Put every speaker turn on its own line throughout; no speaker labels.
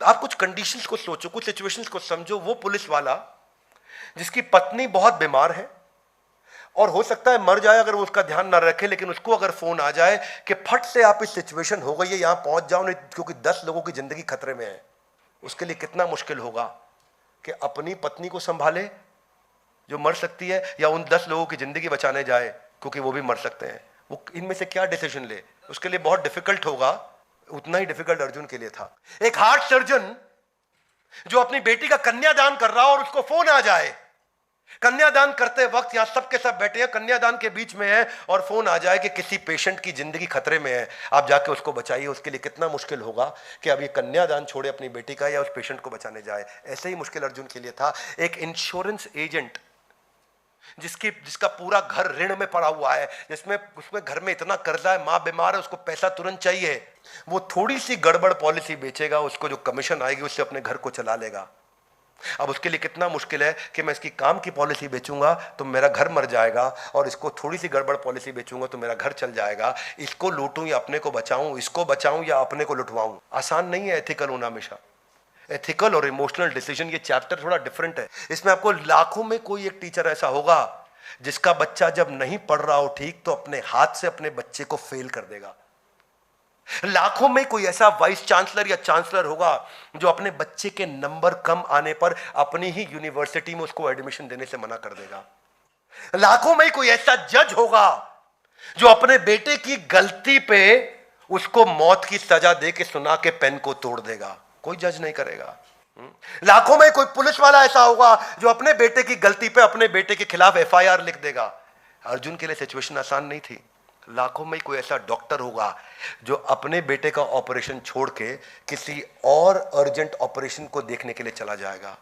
तो आप कुछ कंडीशंस को सोचो, कुछ सिचुएशंस को समझो। वो पुलिस वाला जिसकी पत्नी बहुत बीमार है और हो सकता है मर जाए अगर वो उसका ध्यान ना रखे, लेकिन उसको अगर फोन आ जाए कि फट से आप इस सिचुएशन हो गई है, यहां पहुंच जाओ नहीं क्योंकि 10 लोगों की जिंदगी खतरे में है, उसके लिए कितना मुश्किल होगा कि अपनी पत्नी को संभाले जो मर सकती है, या उन 10 लोगों की जिंदगी बचाने जाए क्योंकि वो भी मर सकते हैं। वो इनमें से क्या डिसीजन ले, उसके लिए बहुत डिफिकल्ट होगा। उतना ही डिफिकल्ट अर्जुन के लिए था। एक हार्ट सर्जन जो अपनी बेटी का कन्यादान कर रहा हो और उसको फोन आ जाए, कन्यादान करते वक्त यहां सबके सब बैठे हैं, कन्यादान के बीच में है और फोन आ जाए कि किसी पेशेंट की जिंदगी खतरे में है, आप जाके उसको बचाइए। उसके लिए कितना मुश्किल होगा कि अब ये कन्यादान छोड़े अपनी बेटी का या उस पेशेंट को बचाने जाए। ऐसे ही मुश्किल अर्जुन के लिए था। एक इंश्योरेंस एजेंट जिसका पूरा घर ऋण में पड़ा हुआ है, उसमें घर में इतना कर्जा है, मां बीमार है, उसको पैसा तुरंत चाहिए, वो थोड़ी सी गड़बड़ पॉलिसी बेचेगा, उसको जो कमीशन आएगी उससे अपने घर को चला लेगा। अब उसके लिए कितना मुश्किल है कि मैं इसकी काम की पॉलिसी बेचूंगा तो मेरा घर मर जाएगा, और इसको थोड़ी सी गड़बड़ पॉलिसी बेचूंगा तो मेरा घर चल जाएगा। इसको लूटूं या अपने को बचाऊं, इसको बचाऊं या अपने को लुटवाऊं। आसान नहीं है एथिकल होना हमेशा। एथिकल और इमोशनल डिसीजन, ये चैप्टर थोड़ा डिफरेंट है। इसमें आपको लाखों में कोई एक टीचर ऐसा होगा जिसका बच्चा जब नहीं पढ़ रहा हो ठीक तो अपने हाथ से अपने बच्चे को फेल कर देगा। लाखों में कोई ऐसा वाइस चांसलर या चांसलर होगा जो अपने बच्चे के नंबर कम आने पर अपनी ही यूनिवर्सिटी में उसको एडमिशन देने से मना कर देगा। लाखों में कोई ऐसा जज होगा जो अपने बेटे की गलती पे उसको मौत की सजा दे के सुना के पेन को तोड़ देगा, कोई जज नहीं करेगा। लाखों में कोई पुलिस वाला ऐसा होगा जो अपने बेटे की गलती पे अपने बेटे के खिलाफ एफआईआर लिख देगा। अर्जुन के लिए सिचुएशन आसान नहीं थी। लाखों में कोई ऐसा डॉक्टर होगा जो अपने बेटे का ऑपरेशन छोड़ के किसी और अर्जेंट ऑपरेशन को देखने के लिए चला जाएगा।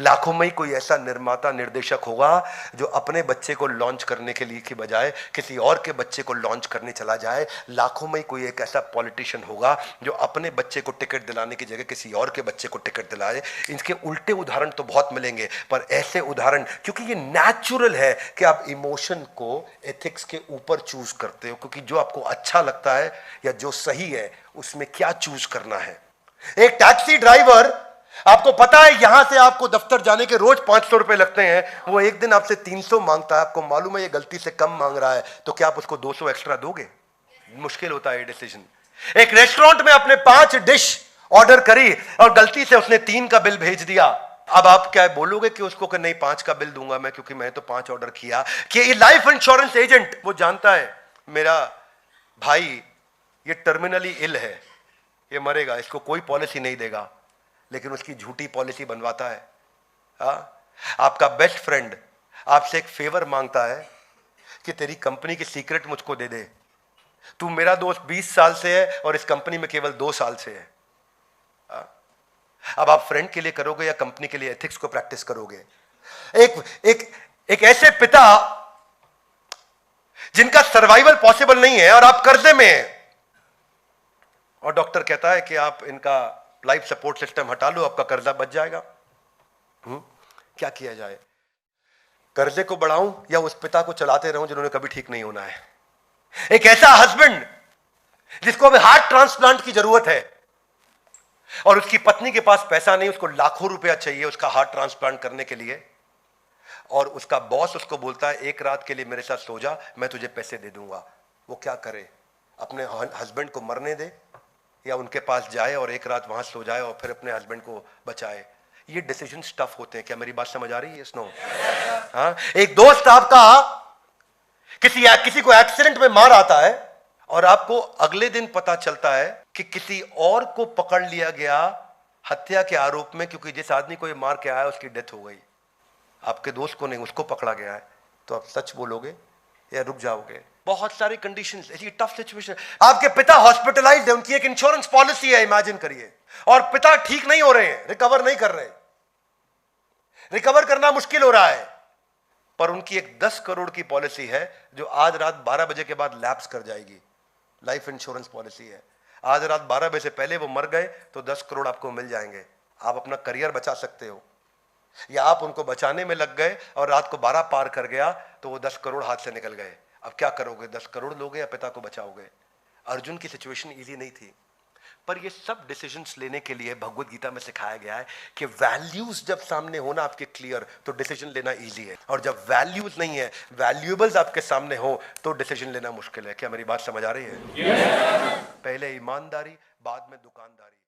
लाखों में कोई ऐसा निर्माता निर्देशक होगा जो अपने बच्चे को लॉन्च करने के लिए की बजाय किसी और के बच्चे को लॉन्च करने चला जाए। लाखों में कोई एक ऐसा पॉलिटिशियन होगा जो अपने बच्चे को टिकट दिलाने की जगह किसी और के बच्चे को टिकट दिलाए। इनके उल्टे उदाहरण तो बहुत मिलेंगे, पर ऐसे उदाहरण, क्योंकि ये नेचुरल है कि आप इमोशन को एथिक्स के ऊपर चूज करते हो, क्योंकि जो आपको अच्छा लगता है या जो सही है उसमें क्या चूज करना है। एक टैक्सी ड्राइवर, आपको पता है यहां से आपको दफ्तर जाने के रोज 500 रुपए लगते हैं, वो एक दिन आपसे 300 मांगता है, आपको मालूम है ये गलती से कम मांग रहा है, तो क्या आप उसको 200 एक्स्ट्रा दोगे? मुश्किल होता है ये डिसीजन। एक रेस्टोरेंट में आपने 5 डिश ऑर्डर करी और गलती से उसने 3 का बिल भेज दिया। अब आप क्या बोलोगे कि उसको कि नहीं 5 का बिल दूंगा मैं क्योंकि मैं तो 5 ऑर्डर किया। कि लाइफ इंश्योरेंस एजेंट वो जानता है मेरा भाई ये टर्मिनली इल है, ये मरेगा, इसको कोई पॉलिसी नहीं देगा, लेकिन उसकी झूठी पॉलिसी बनवाता है। आपका बेस्ट फ्रेंड आपसे एक फेवर मांगता है कि तेरी कंपनी की सीक्रेट मुझको दे दे, तू मेरा दोस्त 20 साल से है और इस कंपनी में केवल 2 साल से है। अब आप फ्रेंड के लिए करोगे या कंपनी के लिए एथिक्स को प्रैक्टिस करोगे? एक ऐसे पिता जिनका सर्वाइवल पॉसिबल नहीं है और आप कर्जे में हैं, और डॉक्टर कहता है कि आप इनका लाइफ सपोर्ट सिस्टम हटा लो, आपका कर्जा बच जाएगा। क्या किया जाए? कर्जे को बढ़ाऊं या उस पिता को चलाते रहूं जिन्होंने कभी ठीक नहीं होना है? एक ऐसा हस्बैंड जिसको अभी हार्ट ट्रांसप्लांट की जरूरत है और उसकी पत्नी के पास पैसा नहीं, उसको लाखों रुपया चाहिए उसका हार्ट ट्रांसप्लांट करने के लिए, और उसका बॉस उसको बोलता है एक रात के लिए मेरे साथ सो जा, मैं तुझे पैसे दे दूंगा। वो क्या करे? अपने हस्बैंड को मरने दे या उनके पास जाए और एक रात वहां सो जाए और फिर अपने हस्बैंड को बचाए? ये डिसीजन टफ होते हैं। क्या मेरी बात समझ आ रही है? स्नो हाँ, एक दोस्त आपका किसी को एक्सीडेंट में मार आता है और आपको अगले दिन पता चलता है कि किसी और को पकड़ लिया गया हत्या के आरोप में, क्योंकि जिस आदमी को ये मार के आया उसकी डेथ हो गई। आपके दोस्त को नहीं, उसको पकड़ा गया है। तो आप सच बोलोगे या रुक जाओगे? बहुत सारी कंडीशंस, ऐसी टफ सिचुएशन। आपके पिता हॉस्पिटलाइज्ड है, उनकी एक इंश्योरेंस पॉलिसी है, इमेजिन करिए, और पिता ठीक नहीं हो रहे हैं, रिकवर नहीं कर रहे, रिकवर करना मुश्किल हो रहा है, पर उनकी एक 10 करोड़ की पॉलिसी है जो आज रात 12 बजे के बाद लैप्स कर जाएगी। लाइफ इंश्योरेंस पॉलिसी है, आज रात 12 बजे से पहले वो मर गए तो 10 करोड़ आपको मिल जाएंगे। आप अपना करियर बचा सकते हो, या आप उनको बचाने में लग गए और रात को 12 पार कर गया तो वो 10 करोड़ हाथ से निकल गए। अब क्या करोगे? 10 करोड़ लोगे या पिता को बचाओगे? अर्जुन की सिचुएशन इजी नहीं थी। पर ये सब डिसीजंस लेने के लिए भगवत गीता में सिखाया गया है कि वैल्यूज जब सामने होना आपके क्लियर तो डिसीजन लेना इजी है, और जब वैल्यूज नहीं है, वैल्यूएबल्स आपके सामने हो तो डिसीजन लेना मुश्किल है। क्या मेरी बात समझ आ रही है? पहले ईमानदारी, बाद में दुकानदारी।